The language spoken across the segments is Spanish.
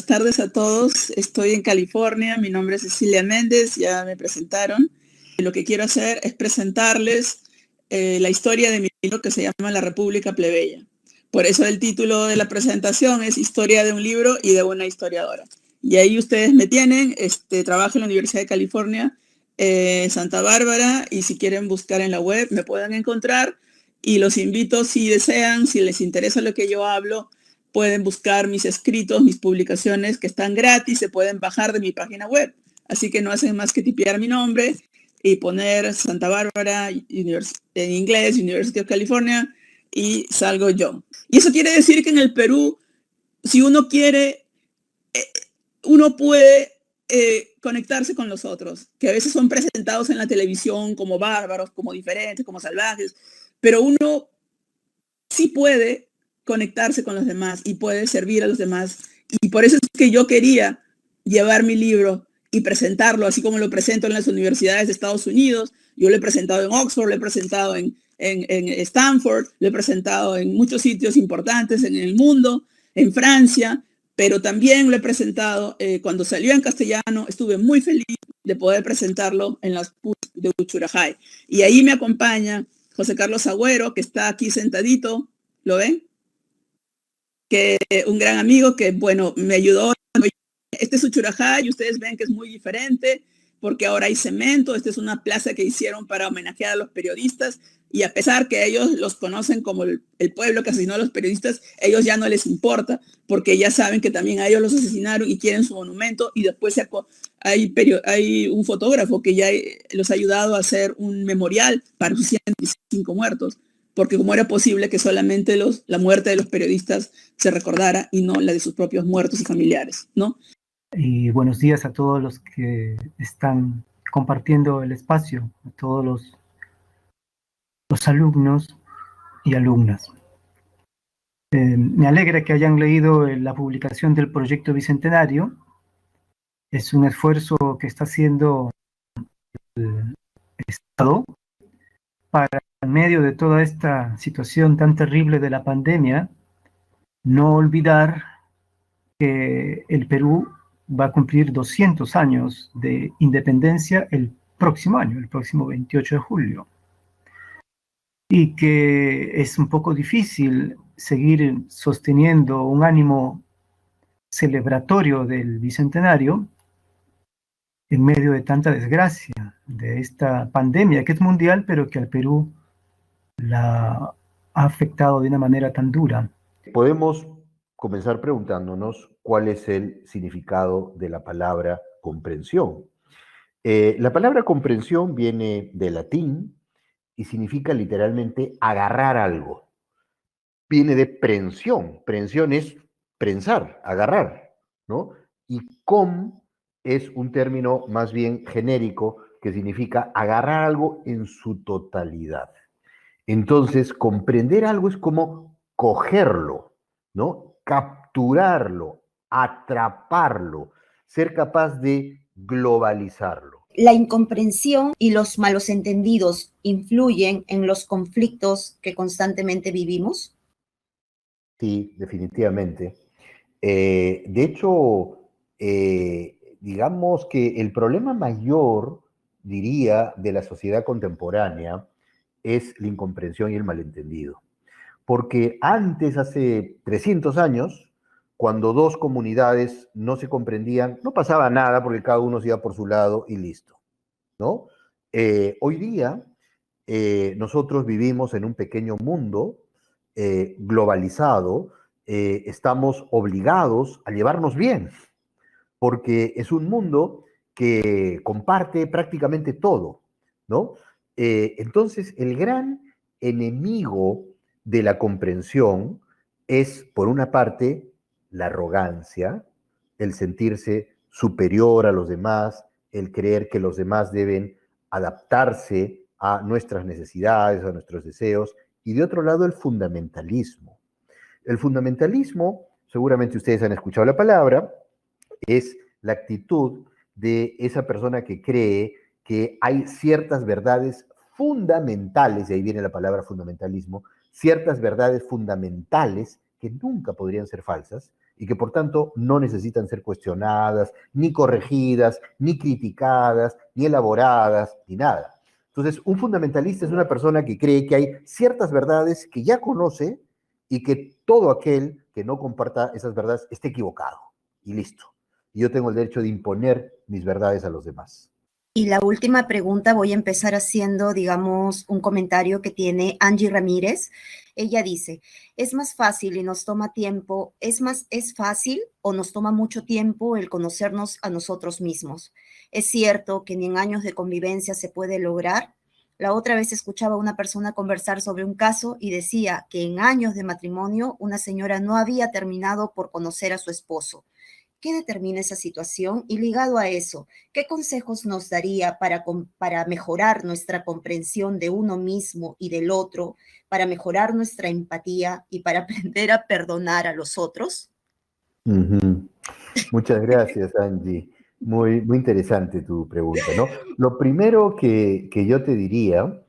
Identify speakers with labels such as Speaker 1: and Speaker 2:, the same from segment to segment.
Speaker 1: Buenas tardes a todos. Estoy en California. Mi nombre es Cecilia Méndez, ya me presentaron. Lo que quiero hacer es presentarles la historia de mi libro que se llama La República Plebeya. Por eso el título de la presentación es Historia de un libro y de una historiadora. Y ahí ustedes me tienen. Trabajo en la Universidad de California, Santa Bárbara, y si quieren buscar en la web me pueden encontrar. Y los invito, si desean, si les interesa lo que yo hablo, pueden buscar mis escritos, mis publicaciones que están gratis, se pueden bajar de mi página web. Así que no hacen más que tipear mi nombre y poner Santa Bárbara en inglés, University of California, y salgo yo. Y eso quiere decir que en el Perú, si uno quiere, uno puede conectarse con los otros, que a veces son presentados en la televisión como bárbaros, como diferentes, como salvajes, pero uno sí puede conectarse con los demás y puede servir a los demás. Y por eso es que yo quería llevar mi libro y presentarlo, así como lo presento en las universidades de Estados Unidos. Yo lo he presentado en Oxford, lo he presentado en Stanford, lo he presentado en muchos sitios importantes en el mundo, en Francia, pero también lo he presentado cuando salió en castellano. Estuve muy feliz de poder presentarlo en las PUC de Uchurajay. Y ahí me acompaña José Carlos Agüero, que está aquí sentadito, ¿lo ven? Que un gran amigo que, bueno, me ayudó. Este es Uchurajay y ustedes ven que es muy diferente porque ahora hay cemento. Esta es una plaza que hicieron para homenajear a los periodistas, y a pesar que ellos los conocen como el pueblo que asesinó a los periodistas, ellos ya no les importa porque ya saben que también a ellos los asesinaron y quieren su monumento. Y después hay un fotógrafo que ya los ha ayudado a hacer un memorial para sus 105 muertos, porque como era posible que solamente la muerte de los periodistas se recordara y no la de sus propios muertos y familiares, ¿no?
Speaker 2: Y buenos días a todos los que están compartiendo el espacio, a todos los alumnos y alumnas. Me alegra que hayan leído la publicación del proyecto Bicentenario. Es un esfuerzo que está haciendo el Estado para, en medio de toda esta situación tan terrible de la pandemia, no olvidar que el Perú va a cumplir 200 años de independencia el próximo año, el próximo 28 de julio. Y que es un poco difícil seguir sosteniendo un ánimo celebratorio del Bicentenario en medio de tanta desgracia, de esta pandemia que es mundial, pero que al Perú la ha afectado de una manera tan dura.
Speaker 3: Podemos comenzar preguntándonos cuál es el significado de la palabra comprensión. La palabra comprensión viene del latín y significa literalmente agarrar algo. Viene de prensión. Prensión es prensar, agarrar, ¿no? Y es un término más bien genérico que significa agarrar algo en su totalidad. Entonces, comprender algo es como cogerlo, ¿no? Capturarlo, atraparlo, ser capaz de globalizarlo.
Speaker 4: ¿La incomprensión y los malos entendidos influyen en los conflictos que constantemente vivimos?
Speaker 3: Sí, definitivamente. De hecho, digamos que el problema mayor, diría, de la sociedad contemporánea es la incomprensión y el malentendido. Porque antes, hace 300 años, cuando dos comunidades no se comprendían, no pasaba nada porque cada uno se iba por su lado y listo, ¿no? Hoy día, nosotros vivimos en un pequeño mundo globalizado. Estamos obligados a llevarnos bien, porque es un mundo que comparte prácticamente todo, ¿no? Entonces, el gran enemigo de la comprensión es, por una parte, la arrogancia, el sentirse superior a los demás, el creer que los demás deben adaptarse a nuestras necesidades, a nuestros deseos, y de otro lado, el fundamentalismo. El fundamentalismo, seguramente ustedes han escuchado la palabra, es la actitud de esa persona que cree que hay ciertas verdades fundamentales, y ahí viene la palabra fundamentalismo, ciertas verdades fundamentales que nunca podrían ser falsas, y que por tanto no necesitan ser cuestionadas, ni corregidas, ni criticadas, ni elaboradas, ni nada. Entonces, un fundamentalista es una persona que cree que hay ciertas verdades que ya conoce y que todo aquel que no comparta esas verdades esté equivocado. Y listo. Y yo tengo el derecho de imponer mis verdades a los demás.
Speaker 4: Y la última pregunta voy a empezar haciendo, digamos, un comentario que tiene Angie Ramírez. Ella dice, es más fácil y nos toma tiempo, es fácil o nos toma mucho tiempo el conocernos a nosotros mismos. Es cierto que ni en años de convivencia se puede lograr. La otra vez escuchaba a una persona conversar sobre un caso y decía que en años de matrimonio una señora no había terminado por conocer a su esposo. ¿Qué determina esa situación? Y ligado a eso, ¿qué consejos nos daría para mejorar nuestra comprensión de uno mismo y del otro, para mejorar nuestra empatía y para aprender a perdonar a los otros?
Speaker 3: Uh-huh. Muchas gracias, Angie. Muy interesante tu pregunta, ¿no? Lo primero que yo te diría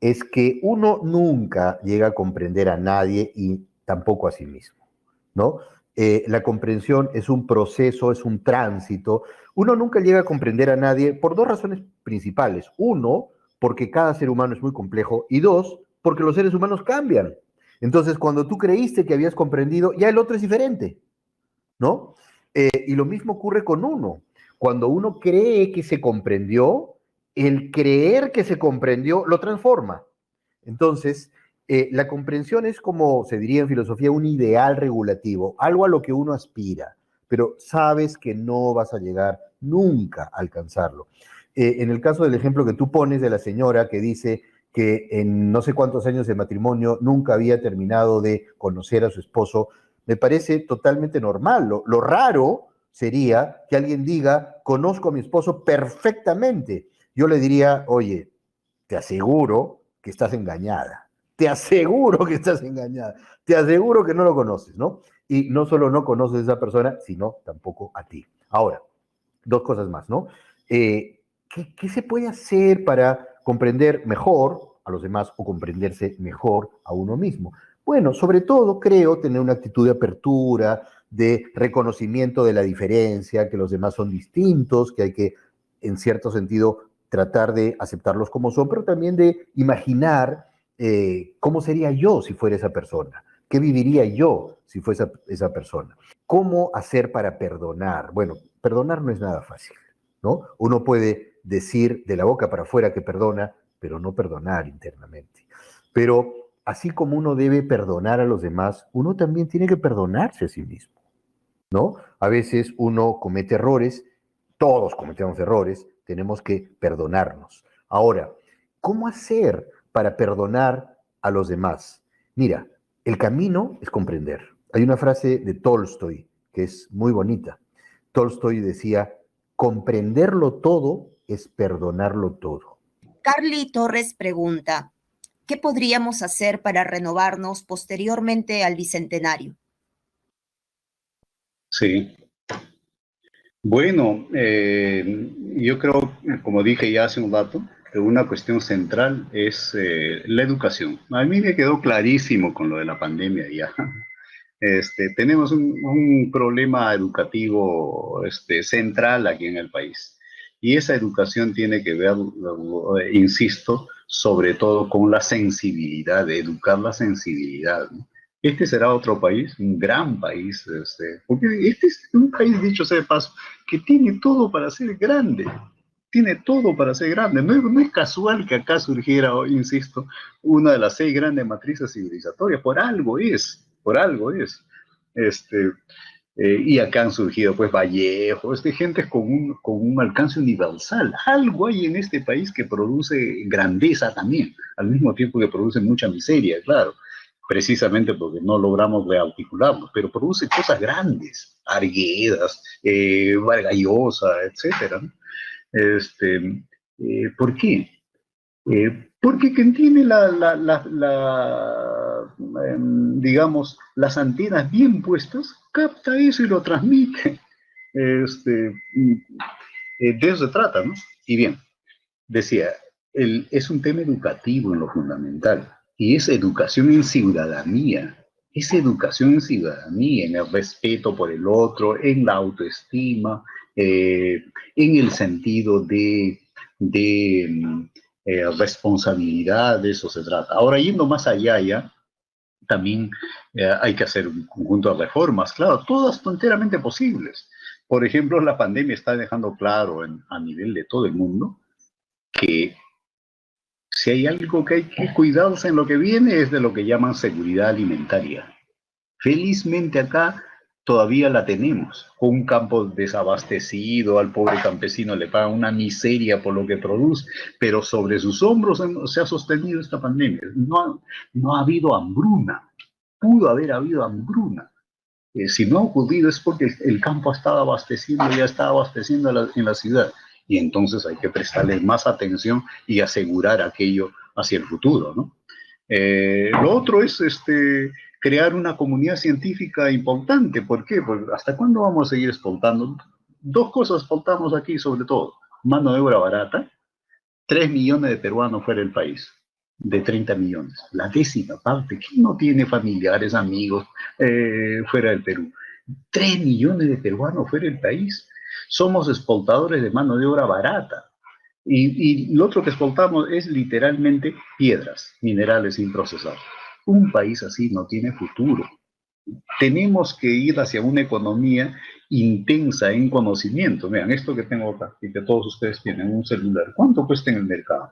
Speaker 3: es que uno nunca llega a comprender a nadie y tampoco a sí mismo, ¿no? La comprensión es un proceso, es un tránsito. Uno nunca llega a comprender a nadie por dos razones principales. Uno, porque cada ser humano es muy complejo, y dos, porque los seres humanos cambian. Entonces, cuando tú creíste que habías comprendido, ya el otro es diferente, ¿no? Y lo mismo ocurre con uno. Cuando uno cree que se comprendió, el creer que se comprendió lo transforma. Entonces, la comprensión es, como se diría en filosofía, un ideal regulativo, algo a lo que uno aspira, pero sabes que no vas a llegar nunca a alcanzarlo. En el caso del ejemplo que tú pones de la señora que dice que en no sé cuántos años de matrimonio nunca había terminado de conocer a su esposo, me parece totalmente normal. Lo raro sería que alguien diga, conozco a mi esposo perfectamente. Yo le diría, oye, te aseguro que estás engañada. Te aseguro que estás engañada. Te aseguro que no lo conoces, ¿no? Y no solo no conoces a esa persona, sino tampoco a ti. Ahora, dos cosas más, ¿no? ¿Qué se puede hacer para comprender mejor a los demás o comprenderse mejor a uno mismo? Bueno, sobre todo creo tener una actitud de apertura, de reconocimiento de la diferencia, que los demás son distintos, que hay que, en cierto sentido, tratar de aceptarlos como son, pero también de imaginar cómo sería yo si fuera esa persona, qué viviría yo si fuese esa persona. ¿Cómo hacer para perdonar? Bueno, perdonar no es nada fácil, ¿no? Uno puede decir de la boca para afuera que perdona, pero no perdonar internamente. Pero así como uno debe perdonar a los demás, uno también tiene que perdonarse a sí mismo, ¿no? A veces uno comete errores, todos cometemos errores, tenemos que perdonarnos. Ahora, ¿cómo hacer para perdonar a los demás? Mira, el camino es comprender. Hay una frase de Tolstoy que es muy bonita. Tolstoy decía, comprenderlo todo es perdonarlo todo.
Speaker 4: Carly Torres pregunta, ¿qué podríamos hacer para renovarnos posteriormente al Bicentenario?
Speaker 5: Sí. Bueno, yo creo, como dije ya hace un rato, que una cuestión central es la educación. A mí me quedó clarísimo con lo de la pandemia ya. Tenemos un problema educativo central aquí en el país. Y esa educación tiene que ver, insisto, sobre todo con la sensibilidad, de educar la sensibilidad, ¿no? Este será otro país, un gran país, porque este es un país, dicho sea de paso, que tiene todo para ser grande. Tiene todo para ser grande. No es casual que acá surgiera, insisto, una de las 6 grandes matrices civilizatorias. Por algo es, por algo es. Y acá han surgido, pues, Vallejo, gente con un alcance universal. Algo hay en este país que produce grandeza también, al mismo tiempo que produce mucha miseria, claro, precisamente porque no logramos rearticularnos, pero produce cosas grandes, Arguedas, Vargas Llosa, etcétera, ¿no? ¿Por qué? Porque quien tiene digamos, las antenas bien puestas, capta eso y lo transmite. De eso se trata, ¿no? Y bien, decía, es un tema educativo en lo fundamental, y es educación en ciudadanía. Es educación en ciudadanía, en el respeto por el otro, en la autoestima, en el sentido de responsabilidad, de eso se trata. Ahora, yendo más allá ya, también hay que hacer un conjunto de reformas, claro, todas enteramente posibles. Por ejemplo, la pandemia está dejando claro a nivel de todo el mundo que si hay algo que hay que cuidarse en lo que viene es de lo que llaman seguridad alimentaria. Felizmente acá todavía la tenemos. Con un campo desabastecido, al pobre campesino le pagan una miseria por lo que produce, pero sobre sus hombros se ha sostenido esta pandemia. No ha habido hambruna. Pudo haber habido hambruna. Si no ha ocurrido es porque el campo ha estado abasteciendo, ya está abasteciendo en la ciudad. Y entonces hay que prestarle más atención y asegurar aquello hacia el futuro, ¿no? Lo otro es crear una comunidad científica importante. ¿Por qué? Pues ¿hasta cuándo vamos a seguir exportando? Dos cosas exportamos aquí sobre todo. Mano de obra barata, 3 millones de peruanos fuera del país, de 30 millones. La décima parte. ¿Quién no tiene familiares, amigos fuera del Perú? 3 millones de peruanos fuera del país. Somos exportadores de mano de obra barata. Y lo otro que exportamos es literalmente piedras, minerales sin procesar. Un país así no tiene futuro. Tenemos que ir hacia una economía intensa en conocimiento. Vean, esto que tengo acá y que todos ustedes tienen, un celular, ¿cuánto cuesta en el mercado?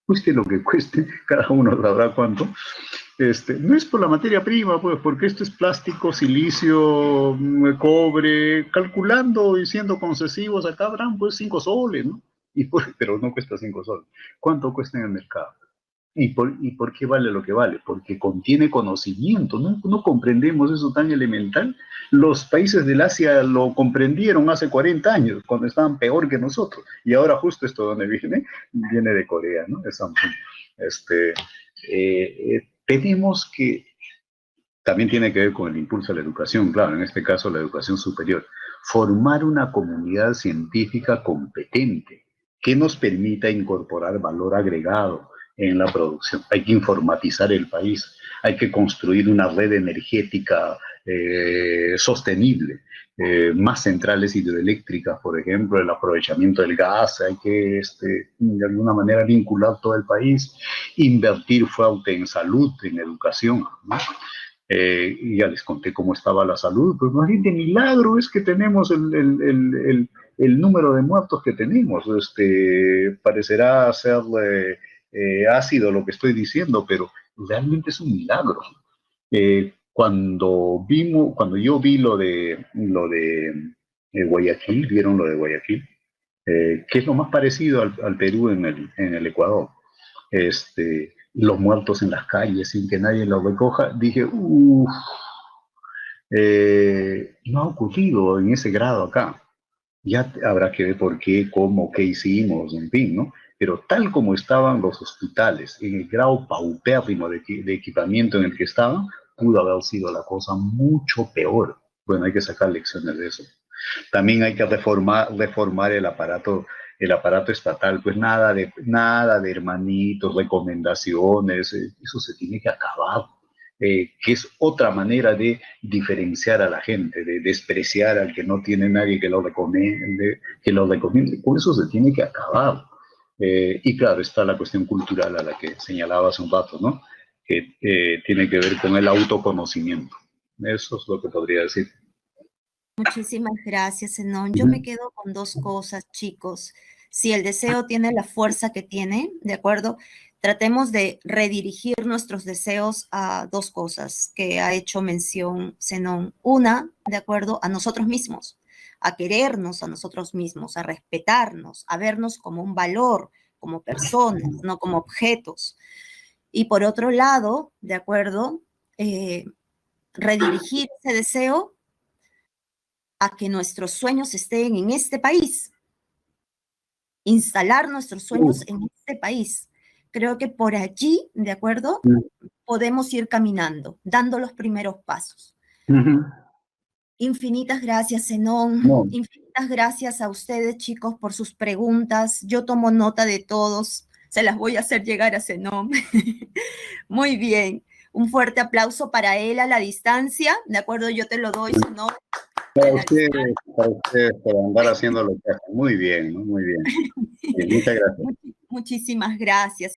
Speaker 5: Cueste lo que cueste, cada uno sabrá cuánto. No es por la materia prima, pues, porque esto es plástico, silicio, cobre, calculando y siendo concesivos, acá habrán pues 5 soles, ¿no? Pero no cuesta 5 soles. ¿Cuánto cuesta en el mercado? ¿Y por qué vale lo que vale? Porque contiene conocimiento, ¿no? No comprendemos eso tan elemental. Los países del Asia lo comprendieron hace 40 años, cuando estaban peor que nosotros. Y ahora justo esto donde viene de Corea, ¿no? De Samsung. Tenemos que, también tiene que ver con el impulso a la educación, claro, en este caso la educación superior, formar una comunidad científica competente que nos permita incorporar valor agregado en la producción. Hay que informatizar el país, hay que construir una red energética sostenible, más centrales hidroeléctricas, por ejemplo, el aprovechamiento del gas, hay que de alguna manera vincular todo el país, invertir fuerte en salud, en educación, ¿no? Y ya les conté cómo estaba la salud, pues más bien de milagro es que tenemos el número de muertos que tenemos. Parecerá ser ácido lo que estoy diciendo, pero realmente es un milagro. Cuando yo vi lo de Guayaquil, vieron lo de Guayaquil, que es lo más parecido al Perú en el Ecuador. Los muertos en las calles sin que nadie los recoja, dije, no ha ocurrido en ese grado acá. Ya habrá que ver por qué, cómo, qué hicimos, en fin, ¿no? Pero tal como estaban los hospitales, en el grado paupérrimo de equipamiento en el que estaban, pudo haber sido la cosa mucho peor. Bueno, hay que sacar lecciones de eso. También hay que reformar el aparato estatal, pues nada de hermanitos, recomendaciones, eso se tiene que acabar. Que es otra manera de diferenciar a la gente, de despreciar al que no tiene nadie que lo recomiende, Con eso se tiene que acabar. Y claro, está la cuestión cultural a la que señalaba hace un rato, ¿no? Que tiene que ver con el autoconocimiento. Eso es lo que podría decir.
Speaker 4: Muchísimas gracias, Zenón. Yo me quedo con dos cosas, chicos. Si el deseo tiene la fuerza que tiene, ¿de acuerdo? Tratemos de redirigir nuestros deseos a dos cosas que ha hecho mención Zenón. Una, ¿de acuerdo? A nosotros mismos, a querernos a nosotros mismos, a respetarnos, a vernos como un valor, como personas, no como objetos. Y por otro lado, ¿de acuerdo? Redirigir ese deseo a que nuestros sueños estén en este país, instalar nuestros sueños en este país. Creo que por allí, ¿de acuerdo? Podemos ir caminando, dando los primeros pasos. Infinitas gracias, Zenón. Infinitas gracias a ustedes, chicos, por sus preguntas. Yo tomo nota de todos. Se las voy a hacer llegar a Zenón. Muy bien. Un fuerte aplauso para él a la distancia, ¿de acuerdo? Yo te lo doy, si no...
Speaker 5: Para ustedes, por andar haciendo lo que hacen. Muy bien, ¿no? Muy bien. Muchas gracias.
Speaker 4: Muchísimas gracias.